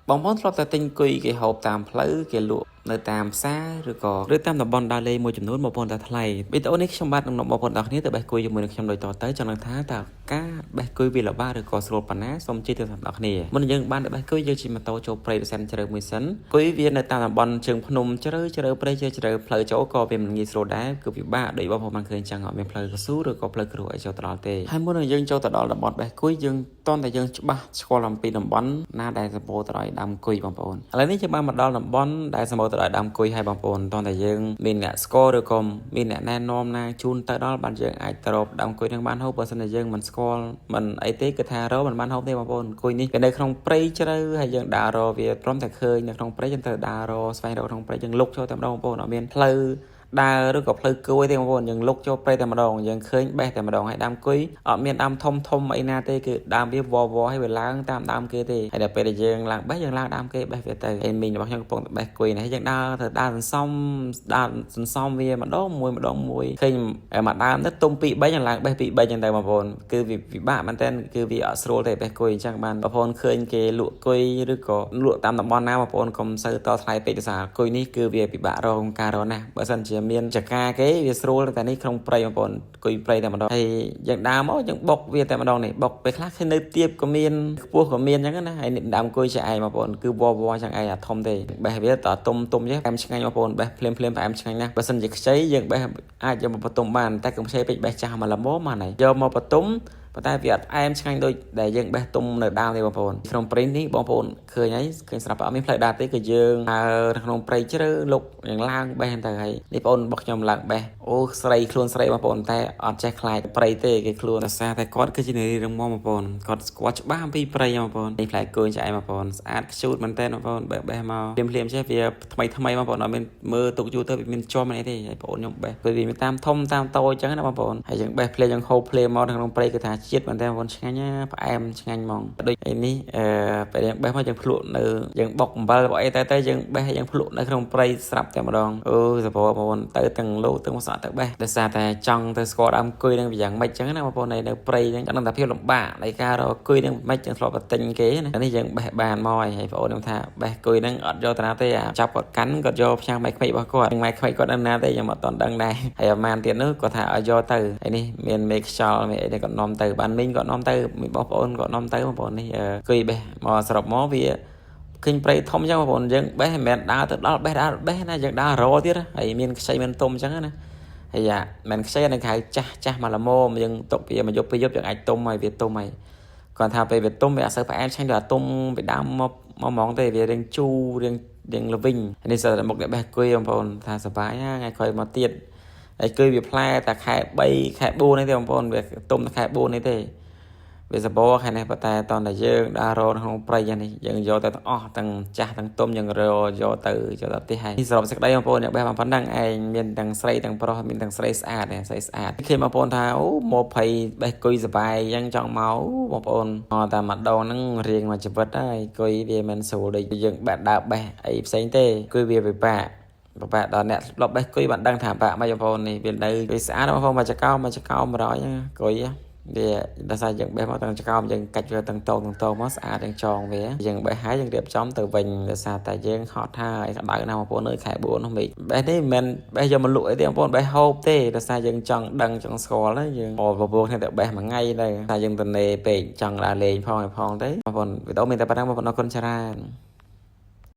បងប្អូនធ្លាប់តែទិញគុយគេហូបតាមផ្លូវគេលក់នៅតាមផ្សារឬក៏តាមតំបន់ដើរលេងមួយចំនួនបងប្អូនតែថ្លៃវីដេអូនេះខ្ញុំបាទនឹងបងប្អូនទាំងគ្នាទៅបេះគុយជាមួយនឹងខ្ញុំដូចតទៅចង់នឹងថាតើការបេះគុយវាល្បាតឬក៏ស្រួលប៉ុណ្ណាសូមជឿទៅតាមអ្នកគ្នាមុនយើងបានទៅបេះគុយយើងជិះម៉ូតូចូលព្រៃដ៏សែនជ្រៅមួយសិនគុយវានៅតាមតំបន់ជើងភ្នំជ្រៅព្រៃជ្រៅផ្លូវចូលក៏វាមិនងាយស្រួលដែរគឺពិបាកដោយបងប្អូនបានឃើញចឹងអត់មានផ្លូវកស៊ូឬក៏ផ្លូវគ្រោះឲ្យចូលទៅដល់ទេហើយមុននឹងយើងចូលទៅដល់តំបន់បេះគុយយើងតន់តែយើងច្បាស់ស្គាល់អំពីតំបន់ណាដែលសម្បូរទៅដោយដើមគុយបងប្អូនឥឡូវនេះយើងបានមកដល់តំបន់ដែលសម្បូរទៅដោយដើមគុយហើយបងប្អូនតន់តែយើងមានអ្នកស្គាល់ឬក៏មានអ្នកណែនាំណាជូនទៅដល់បានយើងអាចទៅរកដើមគុយនឹងបានហូបបើមិនតែយើងមិនស្គាល់មិនអីទេគឺថារកមិនបានហូបទេបងប្អូនគុយនេះវានៅក្នុងព្រៃជ្រៅហើយយើងដើររកវាព្រមតែឃើញនៅក្នុងព្រៃយើងទៅដើររកស្វែងរកក្នុងព្រៃយើងលុកចូលតែម្ដងបងប្អូនអត់មានផ្លូវដើរឬក៏ផ្លូវគួយទេបងប្អូនយើងលុកចូលព្រៃតែម្ដងយើងឃើញបេះតែម្ដងហើយដើមគុយអត់មានដើមធំអីណាទេគឺដើមវាវហើយវាឡើងតាមដើមគេទេហើយដល់ពេលដែលយើងឡើងបេះយើងឡើងដើមគេបេះវាទៅហើយមីងរបស់ខ្ញុំកំពុងតែបេះគុយនេះយើងដើរសន្សំវាម្ដងមួយឃើញមួយដើមទៅទុំ2 3យើងឡើងបេះ2 3ចឹងទៅបងប្អូនគឺវាពិបាកមែនតើគឺវាអត់ស្រួលទេបេះគុយអញ្ចឹងបានបងប្អូនឃើញគេលក់គុយឬក៏លក់តាមតំបន់ណាបងប្អូនកុំសូវតថ្លៃពេកទេសារគុយនេះគឺវាពិបាករកការរកណាបើសិនជាមានចកាគេវាស្រួលតែនេះក្នុងព្រៃបងប្អូនគុយព្រៃតែម្ដងហើយយើងដើរមកយើងបុកវាតែម្ដងនេះបុកពេលខ្លះឃើញនៅទៀបក៏មានខ្ពស់ក៏មានអញ្ចឹងណាហើយដើមគុយឆ្អែតបងប្អូនគឺអញ្ចឹងឯងអាធំទេបេះវាតទុំចេះផ្អែមឆ្ងាញ់បងប្អូនបេះភ្លាមផ្អែមឆ្ងាញ់ណាស់បើសិនជាខ្ចីយើងបេះអាចយកមកបន្ទុំបានតែកុំខ្ចីពេកបេះចាស់មកល្មមហ្នឹងយកមកបន្ទុំប៉ុន្តែវាអត់ផ្អែមឆ្ងាញ់ដូចដែលយើងបេះទុំនៅដើមទេបងប្អូនក្នុងព្រៃនេះបងប្អូនឃើញហើយឃើញស្រាប់អត់មានផ្លូវដើរទេគឺយើងដើរនៅក្នុងព្រៃជ្រៅលុកយ៉ាងឡើងបេះទៅហើយនេះបងប្អូនរបស់ខ្ញុំឡើងបេះអូខ្លួនស្រីបងប្អូនតែអត់ចេះខ្លាចព្រៃទេគេខ្លួនអាសាតែគាត់គឺជានារីរឹងមាំបងប្អូនគាត់ស្គាល់ច្បាស់អំពីព្រៃបងប្អូននេះផ្លែគួយឆ្អែតបងប្អូនស្អាតខ្ជូតមែនតើបងប្អូនបេះមកភ្លាមចេះវាថ្មីបងប្អូនអត់មានមើលទុកយូរទៅវាមានជាប់អីទេហើយបងប្អូនខ្ញុំបេះគឺវាមានតាមធំតាមតូចអញ្ចឹងណាបងប្អូនហើយយើងបេះភ្លាមយើងហូបភ្លាមមកក្នុងព្រៃគឺថាជាតិមែនតើបងប្អូនឆ្ងាញ់ណាផ្អែមឆ្ងាញ់ហ្មងដូចឯនេះពេលយើងបេះមកយើងភ្លក់នៅយើងបុកអំបិលបុកអីទៅយើងបេះយើងភ្លក់នៅក្នុងព្រៃស្រាប់តែម្ដងអូសបបងប្អូនទៅទាំងលោកទាំងមកសក់ទៅបេះដោយសារតែចង់ទៅស្គាល់ដើមគុយនឹងយ៉ាងម៉េចចឹងណាបងប្អូននៅព្រៃហ្នឹងដឹងតែភាពលំបាកនៃការរកគុយនឹងមិនចឹងធ្លាប់តែទិញគេណានេះយើងបេះបានមកហើយបងប្អូនខ្ញុំថាបេះគុយហ្នឹងអត់យកទៅណាទេចាប់គាត់កាន់គាត់យកផ្ទាំងម៉ែក្មេករបស់គាត់ម៉ែក្មេកគាត់ដឹងណាទេខ្ញុំអត់តន់ដឹងដែរហើយអាម៉ានទៀតនោះគាត់ថាឲ្យយកទៅហើយនេះមានមេខ្យល់មានអីគាត់នាំទៅបានមីងគាត់នាំទៅមានបងប្អូនគាត់នាំទៅបងប្អូននេះគុយបេះមកសរុបមកវាឃើញព្រៃធំចឹងបងប្អូនយើងបេះមិនមែនដើរទៅដល់បេះណាយើងដើររទៀតហើយមានខ្ចីមានទុំចឹងណាហើយមិនខ្ចីនឹងហៅចាស់មកល្មមយើងទុកវាមកយប់យើងអាចទុំហើយវាទុំហើយគាត់ថាពេលវាទុំវាអត់សូវផ្អែមឆ្ងាញ់ដូចអាទុំពីដើមមកហ្មងទេវារៀងជូររៀងល្វីងនេះសិតមុខអ្នកបេះគុយបងប្អូនថាសប្បាយណាថ្ងៃក្រោយមកទៀតហើយគុយវាផ្លែតែខែ3ខែ4នេះទេបងប្អូនវាទុំតែខែ4នេះទេវាសបោខែនេះប៉ុន្តែតោះតែយើងដើររកក្នុងព្រៃយ៉ាងនេះយើងយកទៅទាំងអស់ទាំងចាស់ទាំងទុំយើងយកទៅផ្ទះហើយនេះសរុបសេចក្តីបងប្អូនអ្នកបេះប៉ុណ្ណឹងឯងមានទាំងស្រីទាំងប្រុសមានទាំងស្រីស្អាតឃើញបងប្អូនថាអូមកភ័យបេះគុយសបាយយ៉ាងចង់មកបងប្អូនមកតែម្ដងហ្នឹងរៀងមកជីវិតហើយគុយវាមិនស្រួលដូចយើងបែបដើរបេះអីផ្សេងទេគុយវាពិបាកដល់អ្នកធ្លាប់បេះគុយបានដឹងថាបាក់មកបងប្អូននេះវានៅវាស្អាតបងប្អូនមកចកោ100គុយវាដល់សារយើងបេះមកទាំងចកោយើងកាច់វាទាំងតងមកស្អាតទាំងចងវាយើងបេះហើយយើងរៀបចំទៅវិញដោយសារតែយើងហត់ហើយក្តៅណាស់បងប្អូននៅខែ4នោះមេឃបេះនេះមិនមែនបេះយកមកលក់អីទេបងប្អូនបេះហូបទេដោយសារយើងចង់ដឹងចង់ស្គាល់ហ្នឹងយើងបបួលគ្នាតែបេះមួយថ្ងៃដែរតែយើងទៅនេពេកចង់ដើរលេងផងទេបងប្អូនវីដេអូមានតែប៉ុណ្ណឹងបងប្អូនអរគុណច្រើន